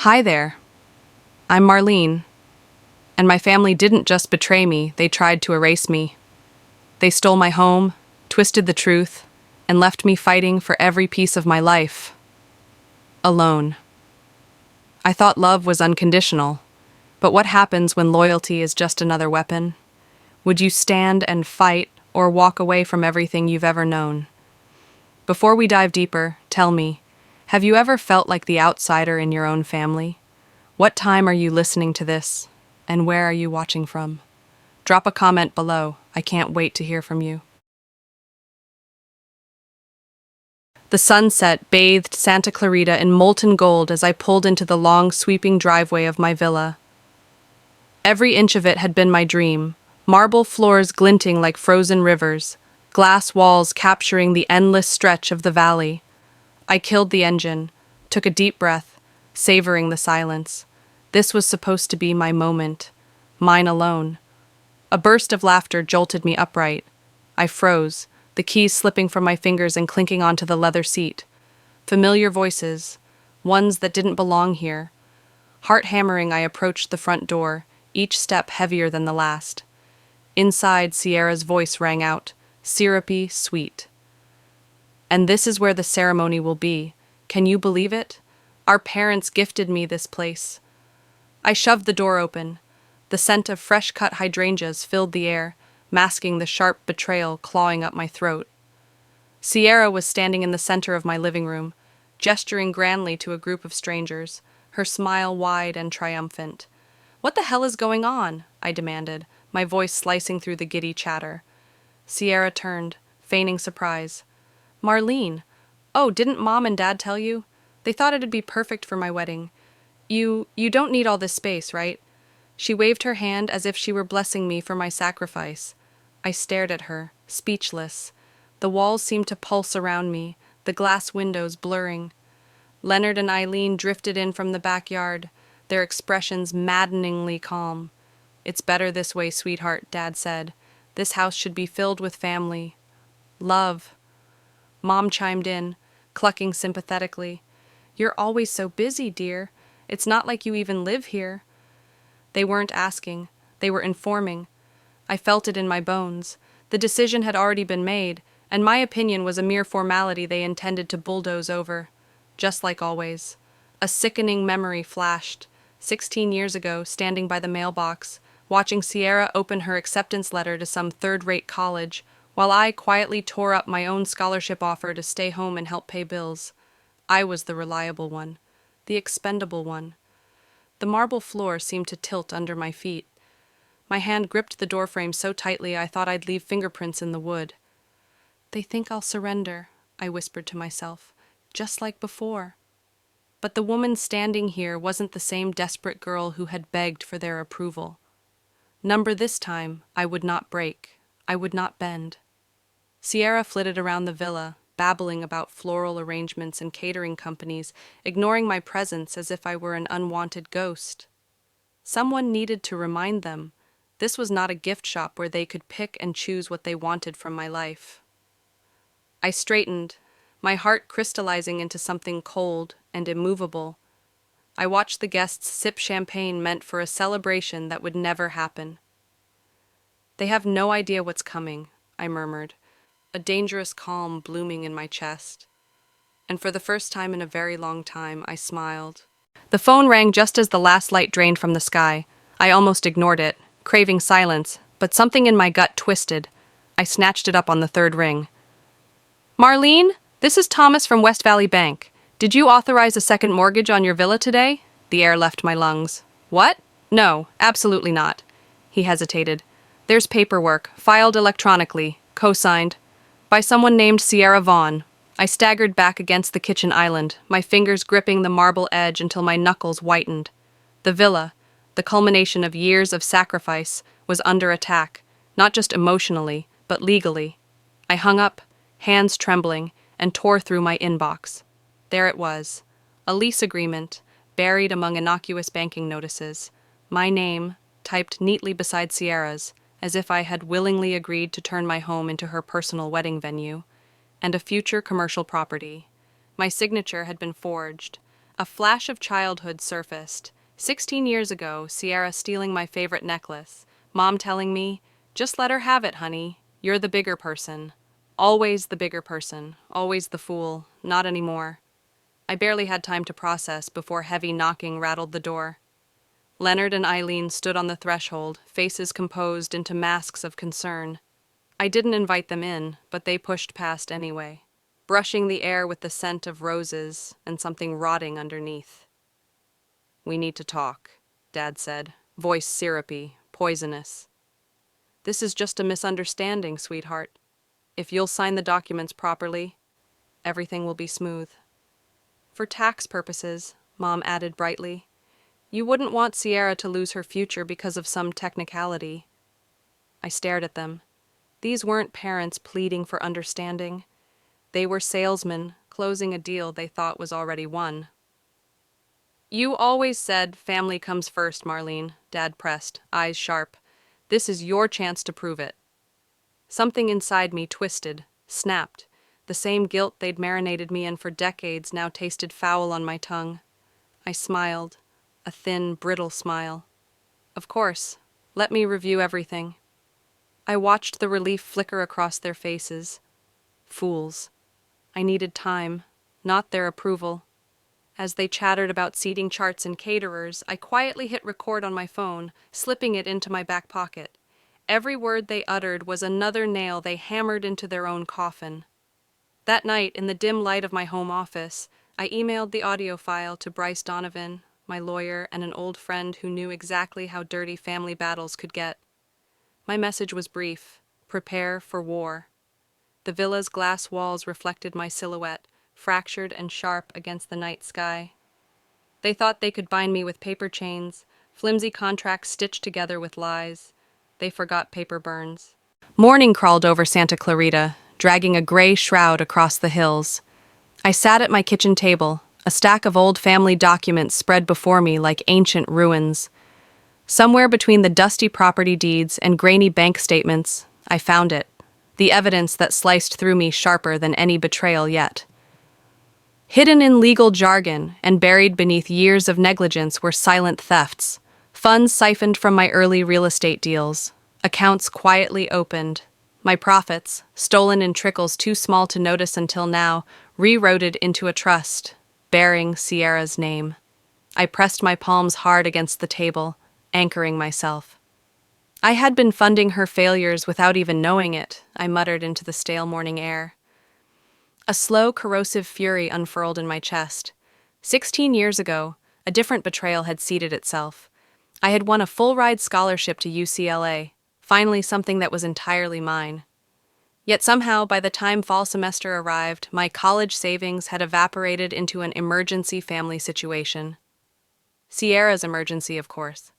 Hi there, I'm Marlene, and my family didn't just betray me, they tried to erase me. They stole my home, twisted the truth, and left me fighting for every piece of my life. Alone. I thought love was unconditional, but what happens when loyalty is just another weapon? Would you stand and fight or walk away from everything you've ever known? Before we dive deeper, tell me, have you ever felt like the outsider in your own family? What time are you listening to this, and where are you watching from? Drop a comment below. I can't wait to hear from you. The sunset bathed Santa Clarita in molten gold as I pulled into the long, sweeping driveway of my villa. Every inch of it had been my dream, marble floors glinting like frozen rivers, glass walls capturing the endless stretch of the valley. I killed the engine, took a deep breath, savoring the silence. This was supposed to be my moment, mine alone. A burst of laughter jolted me upright. I froze, the keys slipping from my fingers and clinking onto the leather seat. Familiar voices, ones that didn't belong here. Heart hammering, I approached the front door, each step heavier than the last. Inside, Sierra's voice rang out, syrupy, sweet. And this is where the ceremony will be. Can you believe it? Our parents gifted me this place. I shoved the door open. The scent of fresh-cut hydrangeas filled the air, masking the sharp betrayal clawing up my throat. Sierra was standing in the center of my living room, gesturing grandly to a group of strangers, her smile wide and triumphant. "What the hell is going on?" I demanded, my voice slicing through the giddy chatter. Sierra turned, feigning surprise. "Marlene, oh, didn't Mom and Dad tell you? They thought it'd be perfect for my wedding. You don't need all this space, right?" She waved her hand as if she were blessing me for my sacrifice. I stared at her, speechless. The walls seemed to pulse around me, the glass windows blurring. Leonard and Eileen drifted in from the backyard, their expressions maddeningly calm. "It's better this way, sweetheart," Dad said. "This house should be filled with family. Love." Mom chimed in, clucking sympathetically. "You're always so busy, dear. It's not like you even live here." They weren't asking, they were informing. I felt it in my bones. The decision had already been made, and my opinion was a mere formality they intended to bulldoze over. Just like always. A sickening memory flashed. 16 years ago, standing by the mailbox, watching Sierra open her acceptance letter to some third-rate college, while I quietly tore up my own scholarship offer to stay home and help pay bills. I was the reliable one, the expendable one. The marble floor seemed to tilt under my feet. My hand gripped the doorframe so tightly I thought I'd leave fingerprints in the wood. "They think I'll surrender," I whispered to myself, "just like before." But the woman standing here wasn't the same desperate girl who had begged for their approval. Number this time, I would not break. I would not bend. Sierra flitted around the villa, babbling about floral arrangements and catering companies, ignoring my presence as if I were an unwanted ghost. Someone needed to remind them, this was not a gift shop where they could pick and choose what they wanted from my life. I straightened, my heart crystallizing into something cold and immovable. I watched the guests sip champagne meant for a celebration that would never happen. "They have no idea what's coming," I murmured, a dangerous calm blooming in my chest. And for the first time in a very long time, I smiled. The phone rang just as the last light drained from the sky. I almost ignored it, craving silence, but something in my gut twisted. I snatched it up on the third ring. "Marlene, this is Thomas from West Valley Bank. Did you authorize a second mortgage on your villa today?" The air left my lungs. "What? No, absolutely not." He hesitated. "There's paperwork, filed electronically, co-signed, by someone named Sierra Vaughn." I staggered back against the kitchen island, my fingers gripping the marble edge until my knuckles whitened. The villa, the culmination of years of sacrifice, was under attack, not just emotionally, but legally. I hung up, hands trembling, and tore through my inbox. There it was, a lease agreement, buried among innocuous banking notices. My name, typed neatly beside Sierra's, as if I had willingly agreed to turn my home into her personal wedding venue, and a future commercial property. My signature had been forged, A flash of childhood surfaced. 16 years ago, Sierra stealing my favorite necklace. Mom telling me, "Just let her have it, honey. You're the bigger person." Always the bigger person. Always the fool. Not anymore. I barely had time to process before heavy knocking rattled the door. Leonard and Eileen stood on the threshold, faces composed into masks of concern. I didn't invite them in, but they pushed past anyway, brushing the air with the scent of roses and something rotting underneath. "We need to talk," Dad said, voice syrupy, poisonous. "This is just a misunderstanding, sweetheart. If you'll sign the documents properly, everything will be smooth." "For tax purposes," Mom added brightly. "You wouldn't want Sierra to lose her future because of some technicality." I stared at them. These weren't parents pleading for understanding. They were salesmen closing a deal they thought was already won. "You always said family comes first, Marlene," Dad pressed, eyes sharp. "This is your chance to prove it." Something inside me twisted, snapped. The same guilt they'd marinated me in for decades now tasted foul on my tongue. I smiled, a thin, brittle smile. "Of course. Let me review everything." I watched the relief flicker across their faces. Fools. I needed time, not their approval. As they chattered about seating charts and caterers, I quietly hit record on my phone, slipping it into my back pocket. Every word they uttered was another nail they hammered into their own coffin. That night, in the dim light of my home office, I emailed the audio file to Bryce Donovan, my lawyer and an old friend who knew exactly how dirty family battles could get. My message was brief: prepare for war. The villa's glass walls reflected my silhouette, fractured and sharp against the night sky. They thought they could bind me with paper chains, flimsy contracts stitched together with lies. They forgot paper burns. Morning crawled over Santa Clarita, dragging a gray shroud across the hills. I sat at my kitchen table, a stack of old family documents spread before me like ancient ruins. Somewhere between the dusty property deeds and grainy bank statements, I found it, the evidence that sliced through me sharper than any betrayal yet. Hidden in legal jargon and buried beneath years of negligence were silent thefts, funds siphoned from my early real estate deals, accounts quietly opened, my profits, stolen in trickles too small to notice until now, rerouted into a trust, bearing Sierra's name. I pressed my palms hard against the table, anchoring myself. "I had been funding her failures without even knowing it," I muttered into the stale morning air. A slow, corrosive fury unfurled in my chest. 16 years ago, a different betrayal had seeded itself. I had won a full-ride scholarship to UCLA, finally something that was entirely mine. Yet somehow, by the time fall semester arrived, my college savings had evaporated into an emergency family situation. Sierra's emergency, of course.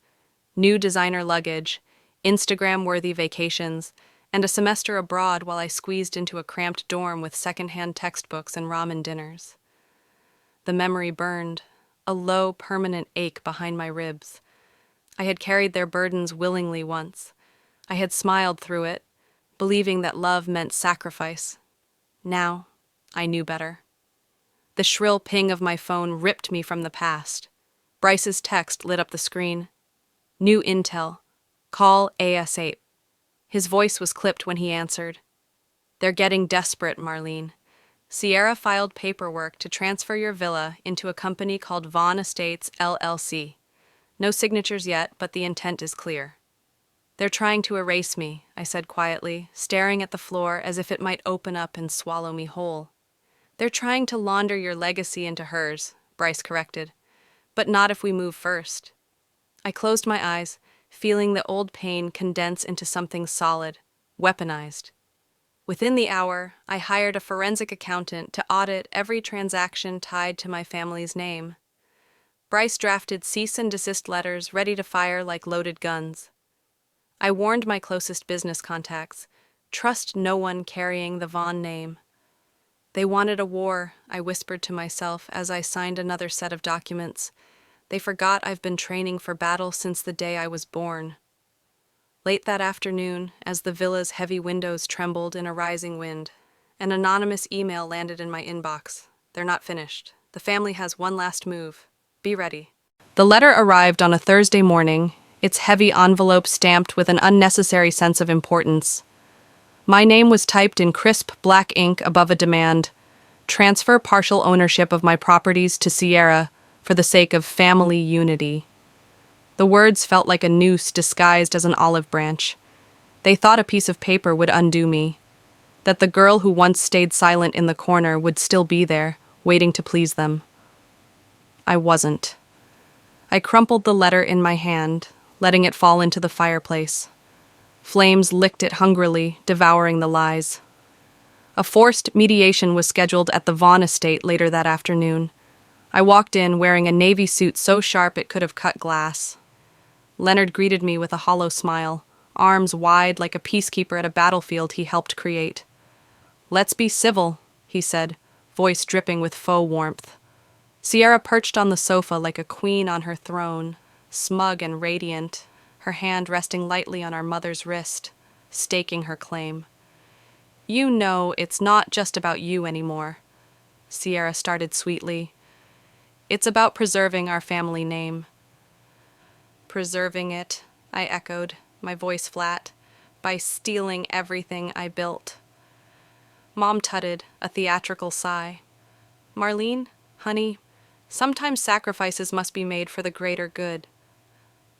New designer luggage, Instagram-worthy vacations, and a semester abroad while I squeezed into a cramped dorm with secondhand textbooks and ramen dinners. The memory burned, a low, permanent ache behind my ribs. I had carried their burdens willingly once. I had smiled through it, believing that love meant sacrifice. Now, I knew better. The shrill ping of my phone ripped me from the past. Bryce's text lit up the screen. "New intel. Call ASAP." His voice was clipped when he answered. "They're getting desperate, Marlene. Sierra filed paperwork to transfer your villa into a company called Vaughn Estates, LLC. No signatures yet, but the intent is clear." "They're trying to erase me," I said quietly, staring at the floor as if it might open up and swallow me whole. "They're trying to launder your legacy into hers," Bryce corrected. "But not if we move first." I closed my eyes, feeling the old pain condense into something solid, weaponized. Within the hour, I hired a forensic accountant to audit every transaction tied to my family's name. Bryce drafted cease and desist letters ready to fire like loaded guns. I warned my closest business contacts, trust no one carrying the Vaughn name. They wanted a war, I whispered to myself as I signed another set of documents. They forgot I've been training for battle since the day I was born. Late that afternoon, as the villa's heavy windows trembled in a rising wind, an anonymous email landed in my inbox. "They're not finished. The family has one last move. Be ready. The letter arrived on a Thursday morning, its heavy envelope stamped with an unnecessary sense of importance. My name was typed in crisp black ink above a demand: transfer partial ownership of my properties to Sierra for the sake of family unity. The words felt like a noose disguised as an olive branch. They thought a piece of paper would undo me, that the girl who once stayed silent in the corner would still be there, waiting to please them. I wasn't. I crumpled the letter in my hand, letting it fall into the fireplace. Flames licked it hungrily, devouring the lies. A forced mediation was scheduled at the Vaughn estate later that afternoon. I walked in wearing a navy suit so sharp it could have cut glass. Leonard greeted me with a hollow smile, arms wide like a peacekeeper at a battlefield he helped create. "Let's be civil," he said, voice dripping with faux warmth. Sierra perched on the sofa like a queen on her throne, smug and radiant, her hand resting lightly on our mother's wrist, staking her claim. "You know it's not just about you anymore," Sierra started sweetly. "It's about preserving our family name." "Preserving it," I echoed, my voice flat, "by stealing everything I built." Mom tutted, a theatrical sigh. "Marlene, honey, sometimes sacrifices must be made for the greater good."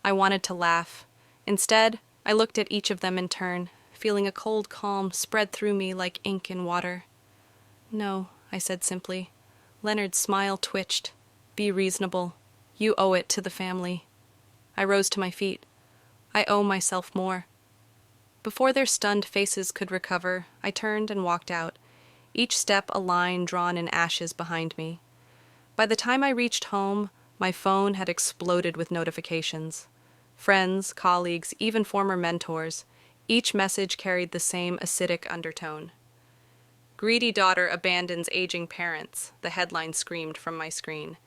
I wanted to laugh. Instead, I looked at each of them in turn, feeling a cold calm spread through me like ink in water. "No," I said simply. Leonard's smile twitched. "Be reasonable. You owe it to the family." I rose to my feet. "I owe myself more." Before their stunned faces could recover, I turned and walked out, each step a line drawn in ashes behind me. By the time I reached home, my phone had exploded with notifications. Friends, colleagues, even former mentors, each message carried the same acidic undertone. "Greedy daughter abandons aging parents," the headline screamed from my screen.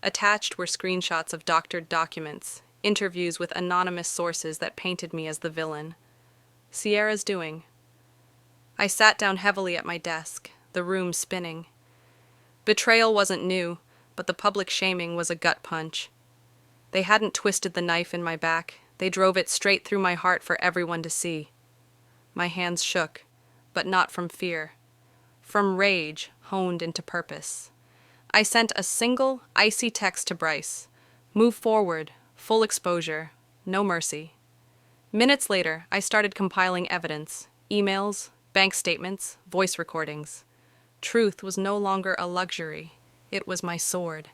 Attached were screenshots of doctored documents, interviews with anonymous sources that painted me as the villain. Sierra's doing. I sat down heavily at my desk, the room spinning. Betrayal wasn't new, but the public shaming was a gut punch. They hadn't twisted the knife in my back, they drove it straight through my heart for everyone to see. My hands shook, but not from fear. From rage, honed into purpose. I sent a single, icy text to Bryce. "Move forward, full exposure, no mercy." Minutes later, I started compiling evidence: emails, bank statements, voice recordings. Truth was no longer a luxury. It was my sword.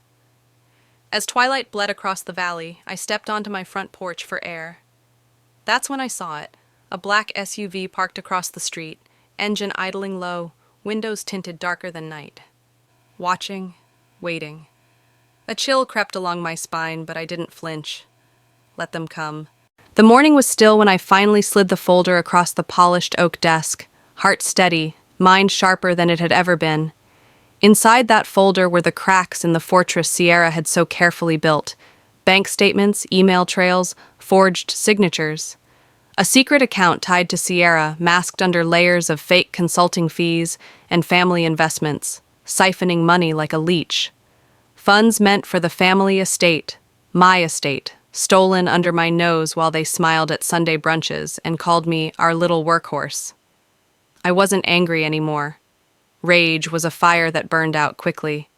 As twilight bled across the valley, I stepped onto my front porch for air. That's when I saw it. A black SUV parked across the street, engine idling low, windows tinted darker than night. Watching, waiting. A chill crept along my spine, but I didn't flinch. Let them come. The morning was still when I finally slid the folder across the polished oak desk, heart steady, mind sharper than it had ever been. Inside that folder were the cracks in the fortress Sierra had so carefully built: bank statements, email trails, forged signatures. A secret account tied to Sierra, masked under layers of fake consulting fees and family investments, siphoning money like a leech. Funds meant for the family estate, my estate, stolen under my nose while they smiled at Sunday brunches and called me our little workhorse. I wasn't angry anymore. Rage was a fire that burned out quickly.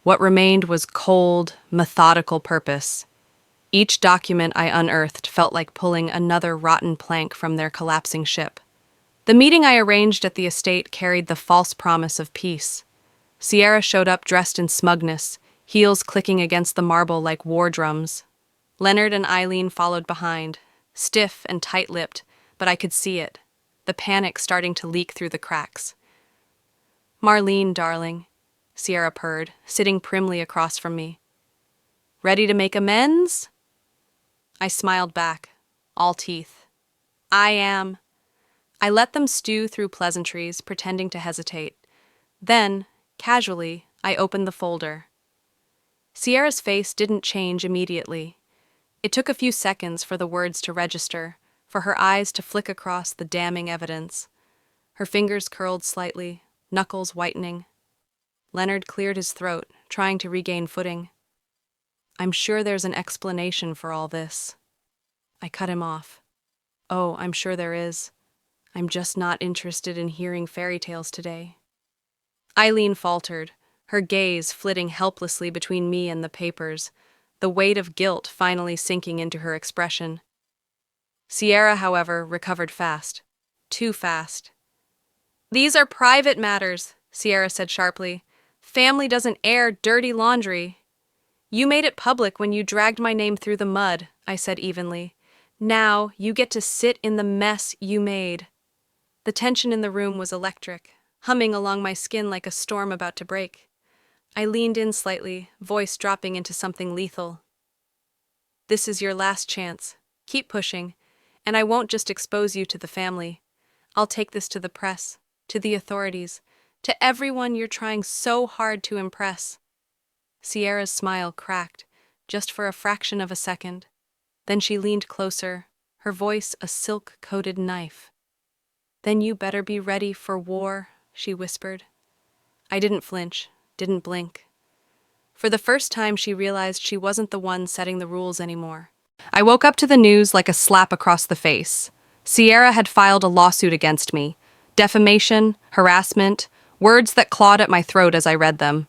What remained was cold, methodical purpose. Each document I unearthed felt like pulling another rotten plank from their collapsing ship. The meeting I arranged at the estate carried the false promise of peace. Sierra showed up dressed in smugness, heels clicking against the marble like war drums. Leonard and Eileen followed behind, stiff and tight-lipped, but I could see it, the panic starting to leak through the cracks. "Marlene, darling," Sierra purred, sitting primly across from me. "Ready to make amends?" I smiled back, all teeth. "I am." I let them stew through pleasantries, pretending to hesitate. Then, casually, I opened the folder. Sierra's face didn't change immediately. It took a few seconds for the words to register, for her eyes to flick across the damning evidence. Her fingers curled slightly, knuckles whitening. Leonard cleared his throat, trying to regain footing. I'm sure there's an explanation for all this. I cut him off. Oh, I'm sure there is. I'm just not interested in hearing fairy tales today. Eileen faltered, her gaze flitting helplessly between me and the papers, the weight of guilt finally sinking into her expression. Sierra, however, recovered fast. Too fast. These are private matters, Sierra said sharply. Family doesn't air dirty laundry. You made it public when you dragged my name through the mud, I said evenly. Now you get to sit in the mess you made. The tension in the room was electric, humming along my skin like a storm about to break. I leaned in slightly, voice dropping into something lethal. This is your last chance. Keep pushing, and I won't just expose you to the family. I'll take this to the press, to the authorities, to everyone you're trying so hard to impress. Sierra's smile cracked, just for a fraction of a second. Then she leaned closer, her voice a silk-coated knife. Then you better be ready for war, she whispered. I didn't flinch, didn't blink. For the first time, she realized she wasn't the one setting the rules anymore. I woke up to the news like a slap across the face. Sierra had filed a lawsuit against me. Defamation, harassment, words that clawed at my throat as I read them.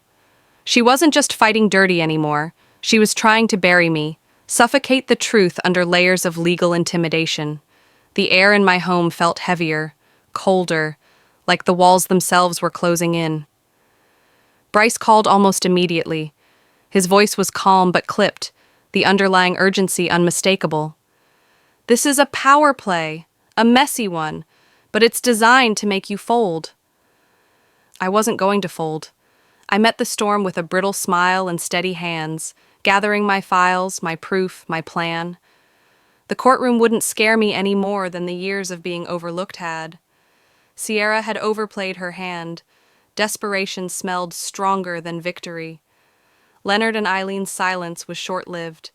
She wasn't just fighting dirty anymore. She was trying to bury me, suffocate the truth under layers of legal intimidation. The air in my home felt heavier, colder, like the walls themselves were closing in. Bryce called almost immediately. His voice was calm but clipped, the underlying urgency unmistakable. This is a power play, a messy one, but it's designed to make you fold. I wasn't going to fold. I met the storm with a brittle smile and steady hands, gathering my files, my proof, my plan. The courtroom wouldn't scare me any more than the years of being overlooked had. Sierra had overplayed her hand. Desperation smelled stronger than victory. Leonard and Eileen's silence was short-lived.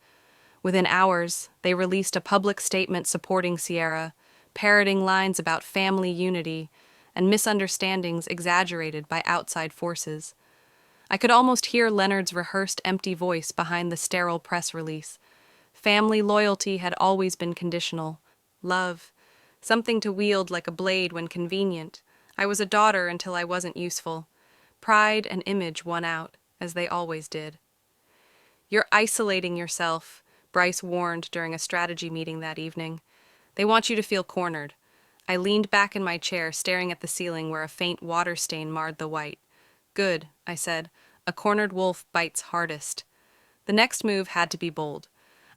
Within hours, they released a public statement supporting Sierra, parroting lines about family unity and misunderstandings exaggerated by outside forces. I could almost hear Leonard's rehearsed empty voice behind the sterile press release. Family loyalty had always been conditional. Love, something to wield like a blade when convenient. I was a daughter until I wasn't useful. Pride and image won out, as they always did. You're isolating yourself, Bryce warned during a strategy meeting that evening. They want you to feel cornered. I leaned back in my chair, staring at the ceiling where a faint water stain marred the white. Good, I said. A cornered wolf bites hardest. The next move had to be bold.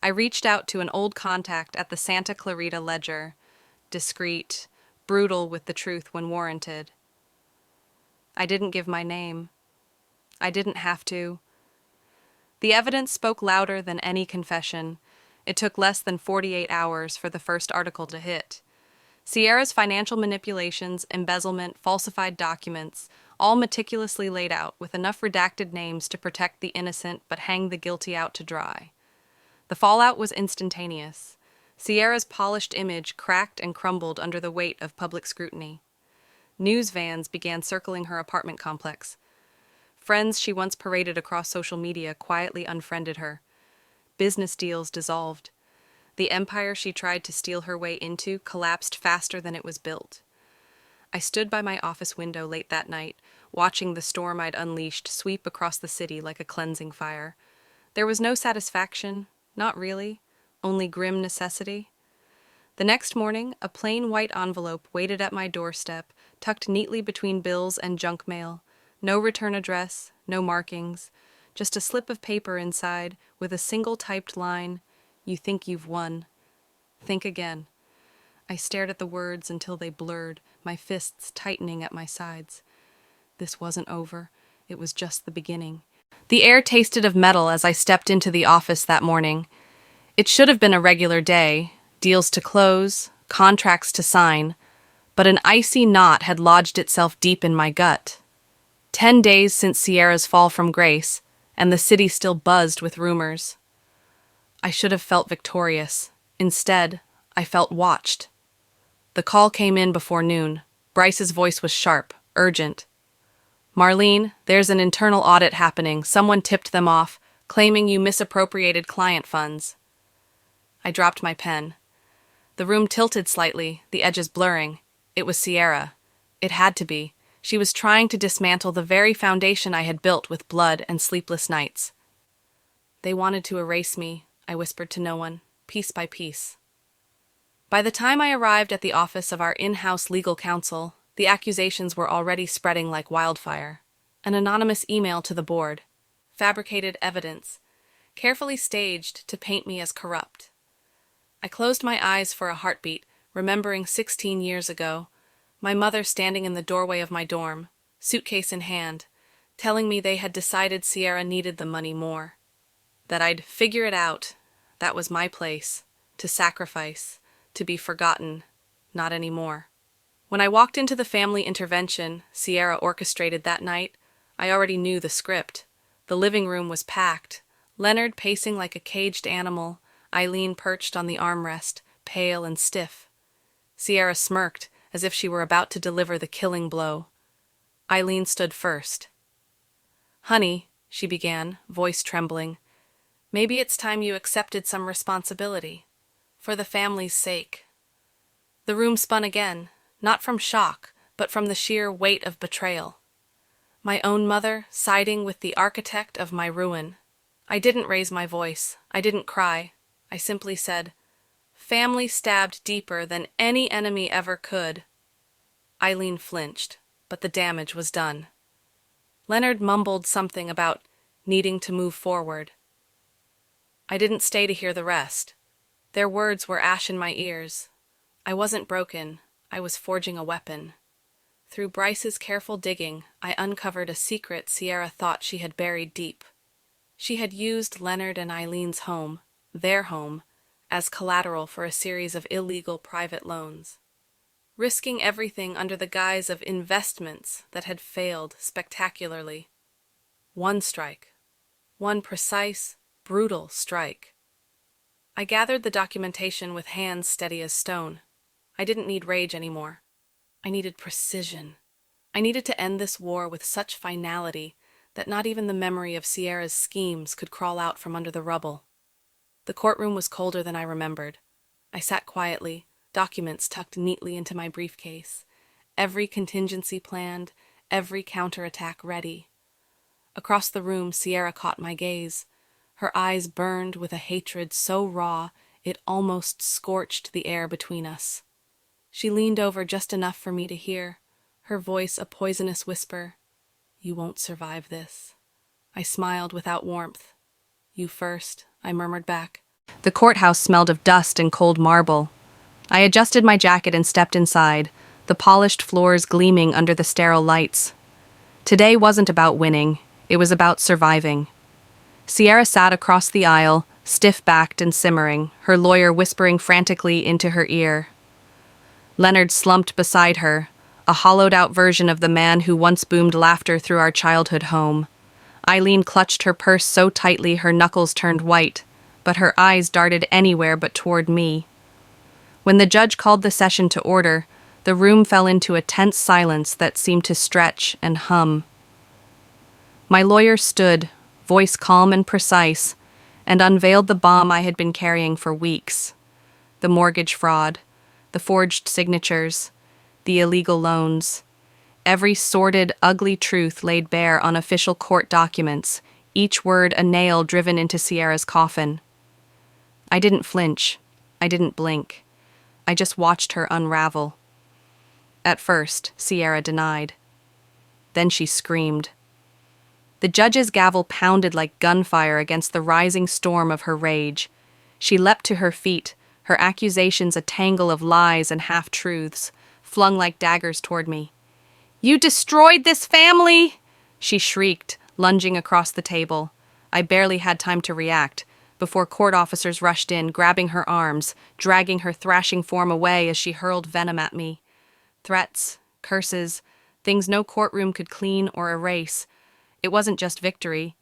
I reached out to an old contact at the Santa Clarita Ledger. Discreet, brutal with the truth when warranted. I didn't give my name. I didn't have to. The evidence spoke louder than any confession. It took less than 48 hours for the first article to hit. Sierra's financial manipulations, embezzlement, falsified documents, all meticulously laid out with enough redacted names to protect the innocent but hang the guilty out to dry. The fallout was instantaneous. Sierra's polished image cracked and crumbled under the weight of public scrutiny. News vans began circling her apartment complex. Friends she once paraded across social media quietly unfriended her. Business deals dissolved. The empire she tried to steal her way into collapsed faster than it was built. I stood by my office window late that night, watching the storm I'd unleashed sweep across the city like a cleansing fire. There was no satisfaction, not really, only grim necessity. The next morning, a plain white envelope waited at my doorstep, tucked neatly between bills and junk mail. No return address, no markings, just a slip of paper inside with a single typed line, "You think you've won. Think again." I stared at the words until they blurred, my fists tightening at my sides. This wasn't over. It was just the beginning. The air tasted of metal as I stepped into the office that morning. It should have been a regular day, deals to close, contracts to sign, but an icy knot had lodged itself deep in my gut. 10 days since Sierra's fall from grace, and the city still buzzed with rumors. I should have felt victorious. Instead, I felt watched. The call came in before noon. Bryce's voice was sharp, urgent. Marlene, there's an internal audit happening. Someone tipped them off, claiming you misappropriated client funds. I dropped my pen. The room tilted slightly, the edges blurring. It was Sierra. It had to be. She was trying to dismantle the very foundation I had built with blood and sleepless nights. They wanted to erase me, I whispered to no one, piece by piece. By the time I arrived at the office of our in-house legal counsel, the accusations were already spreading like wildfire. An anonymous email to the board, fabricated evidence, carefully staged to paint me as corrupt. I closed my eyes for a heartbeat, remembering 16 years ago, my mother standing in the doorway of my dorm, suitcase in hand, telling me they had decided Sierra needed the money more. That I'd figure it out, that was my place, to sacrifice, to be forgotten, not anymore. When I walked into the family intervention Sierra orchestrated that night, I already knew the script. The living room was packed, Leonard pacing like a caged animal, Eileen perched on the armrest, pale and stiff. Sierra smirked, as if she were about to deliver the killing blow. Eileen stood first. "Honey," she began, voice trembling, "maybe it's time you accepted some responsibility. For the family's sake." The room spun again, not from shock, but from the sheer weight of betrayal. My own mother siding with the architect of my ruin. I didn't raise my voice. I didn't cry. I simply said, "Family stabbed deeper than any enemy ever could." Eileen flinched, but the damage was done. Leonard mumbled something about needing to move forward. I didn't stay to hear the rest. Their words were ash in my ears. I wasn't broken. I was forging a weapon. Through Bryce's careful digging, I uncovered a secret Sierra thought she had buried deep. She had used Leonard and Eileen's home, their home, as collateral for a series of illegal private loans, risking everything under the guise of investments that had failed spectacularly. One strike. One precise, brutal strike. I gathered the documentation with hands steady as stone. I didn't need rage anymore. I needed precision. I needed to end this war with such finality that not even the memory of Sierra's schemes could crawl out from under the rubble. The courtroom was colder than I remembered. I sat quietly, documents tucked neatly into my briefcase, every contingency planned, every counterattack ready. Across the room, Sierra caught my gaze. Her eyes burned with a hatred so raw it almost scorched the air between us. She leaned over just enough for me to hear, her voice a poisonous whisper. "You won't survive this." I smiled without warmth. "You first," I murmured back. The courthouse smelled of dust and cold marble. I adjusted my jacket and stepped inside, the polished floors gleaming under the sterile lights. Today wasn't about winning, it was about surviving. Sierra sat across the aisle, stiff-backed and simmering, her lawyer whispering frantically into her ear. Leonard slumped beside her, a hollowed-out version of the man who once boomed laughter through our childhood home. Eileen clutched her purse so tightly her knuckles turned white, but her eyes darted anywhere but toward me. When the judge called the session to order, the room fell into a tense silence that seemed to stretch and hum. My lawyer stood, voice calm and precise, and unveiled the bomb I had been carrying for weeks. The mortgage fraud, the forged signatures, the illegal loans. Every sordid, ugly truth laid bare on official court documents, each word a nail driven into Sierra's coffin. I didn't flinch. I didn't blink. I just watched her unravel. At first, Sierra denied. Then she screamed. The judge's gavel pounded like gunfire against the rising storm of her rage. She leapt to her feet, her accusations a tangle of lies and half-truths, flung like daggers toward me. "You destroyed this family!" she shrieked, lunging across the table. I barely had time to react, before court officers rushed in, grabbing her arms, dragging her thrashing form away as she hurled venom at me. Threats, curses, things no courtroom could clean or erase. It wasn't just victory.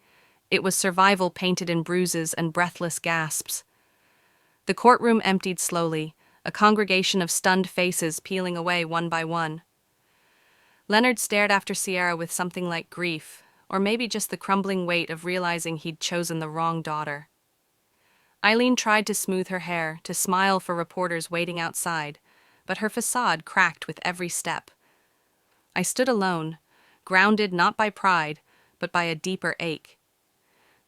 It was survival painted in bruises and breathless gasps. The courtroom emptied slowly, a congregation of stunned faces peeling away one by one. Leonard stared after Sierra with something like grief, or maybe just the crumbling weight of realizing he'd chosen the wrong daughter. Eileen tried to smooth her hair, to smile for reporters waiting outside, but her facade cracked with every step. I stood alone, grounded not by pride, but by a deeper ache.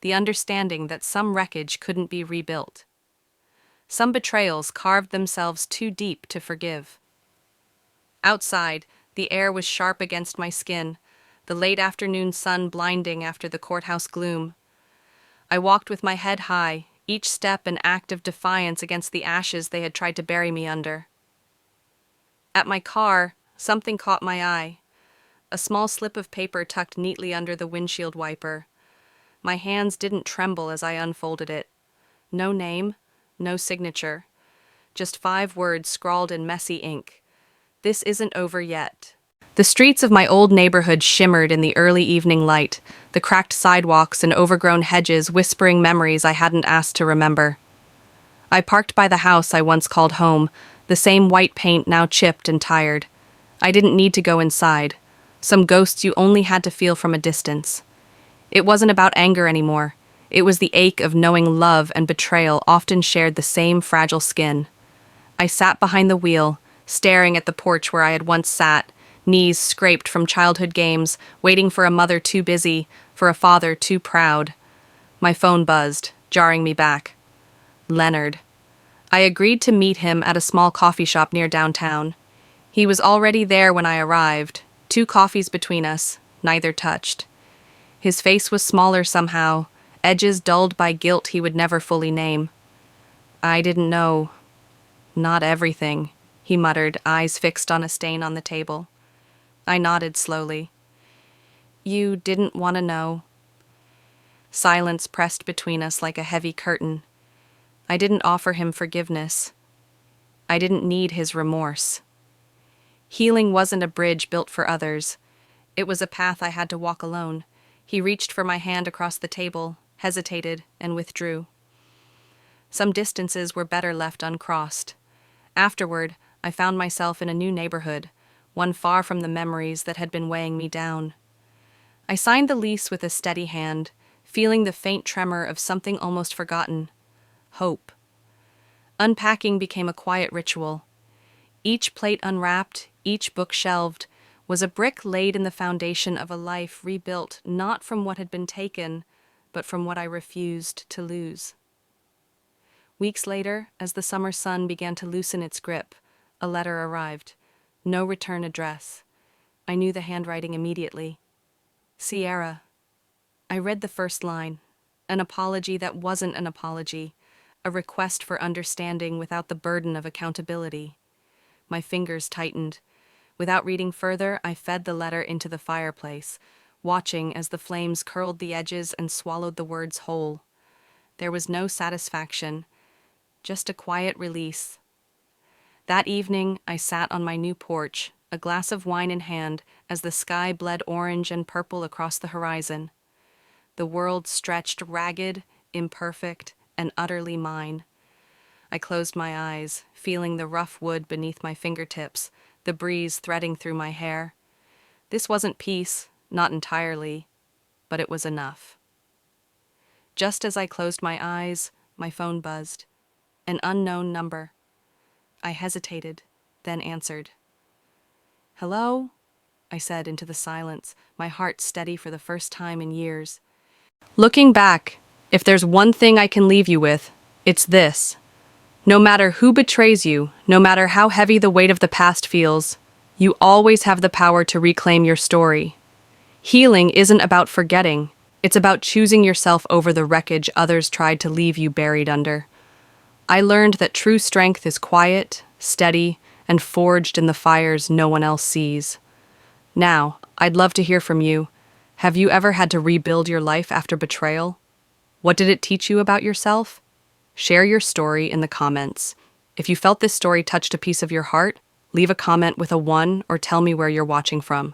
The understanding that some wreckage couldn't be rebuilt. Some betrayals carved themselves too deep to forgive. Outside, the air was sharp against my skin, the late afternoon sun blinding after the courthouse gloom. I walked with my head high, each step an act of defiance against the ashes they had tried to bury me under. At my car, something caught my eye. A small slip of paper tucked neatly under the windshield wiper. My hands didn't tremble as I unfolded it. No name, no signature. Just 5 words scrawled in messy ink. This isn't over yet. The streets of my old neighborhood shimmered in the early evening light, the cracked sidewalks and overgrown hedges whispering memories I hadn't asked to remember. I parked by the house I once called home, the same white paint now chipped and tired. I didn't need to go inside. Some ghosts you only had to feel from a distance. It wasn't about anger anymore. It was the ache of knowing love and betrayal often shared the same fragile skin. I sat behind the wheel, staring at the porch where I had once sat, knees scraped from childhood games, waiting for a mother too busy, for a father too proud. My phone buzzed, jarring me back. Leonard. I agreed to meet him at a small coffee shop near downtown. He was already there when I arrived, 2 coffees between us, neither touched. His face was smaller somehow, edges dulled by guilt he would never fully name. I didn't know. Not everything, he muttered, eyes fixed on a stain on the table. I nodded slowly. You didn't want to know. Silence pressed between us like a heavy curtain. I didn't offer him forgiveness. I didn't need his remorse. Healing wasn't a bridge built for others. It was a path I had to walk alone. He reached for my hand across the table, hesitated, and withdrew. Some distances were better left uncrossed. Afterward, I found myself in a new neighborhood, one far from the memories that had been weighing me down. I signed the lease with a steady hand, feeling the faint tremor of something almost forgotten: hope. Unpacking became a quiet ritual. Each plate unwrapped, each book shelved, was a brick laid in the foundation of a life rebuilt not from what had been taken, but from what I refused to lose. Weeks later, as the summer sun began to loosen its grip, a letter arrived. No return address. I knew the handwriting immediately. Sierra. I read the first line. An apology that wasn't an apology. A request for understanding without the burden of accountability. My fingers tightened. Without reading further, I fed the letter into the fireplace, watching as the flames curled the edges and swallowed the words whole. There was no satisfaction, just a quiet release. That evening, I sat on my new porch, a glass of wine in hand, as the sky bled orange and purple across the horizon. The world stretched ragged, imperfect, and utterly mine. I closed my eyes, feeling the rough wood beneath my fingertips, the breeze threading through my hair. This wasn't peace, not entirely, but it was enough. Just as I closed my eyes, my phone buzzed. An unknown number. I hesitated, then answered. "Hello?" I said into the silence, my heart steady for the first time in years. Looking back, if there's one thing I can leave you with, it's this. No matter who betrays you, no matter how heavy the weight of the past feels, you always have the power to reclaim your story. Healing isn't about forgetting. It's about choosing yourself over the wreckage others tried to leave you buried under. I learned that true strength is quiet, steady, and forged in the fires no one else sees. Now, I'd love to hear from you. Have you ever had to rebuild your life after betrayal? What did it teach you about yourself? Share your story in the comments. If you felt this story touched a piece of your heart, leave a comment with a 1 or tell me where you're watching from.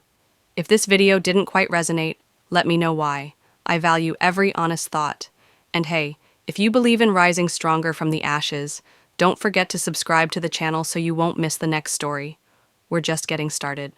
If this video didn't quite resonate, let me know why. I value every honest thought. And hey, if you believe in rising stronger from the ashes, don't forget to subscribe to the channel so you won't miss the next story. We're just getting started.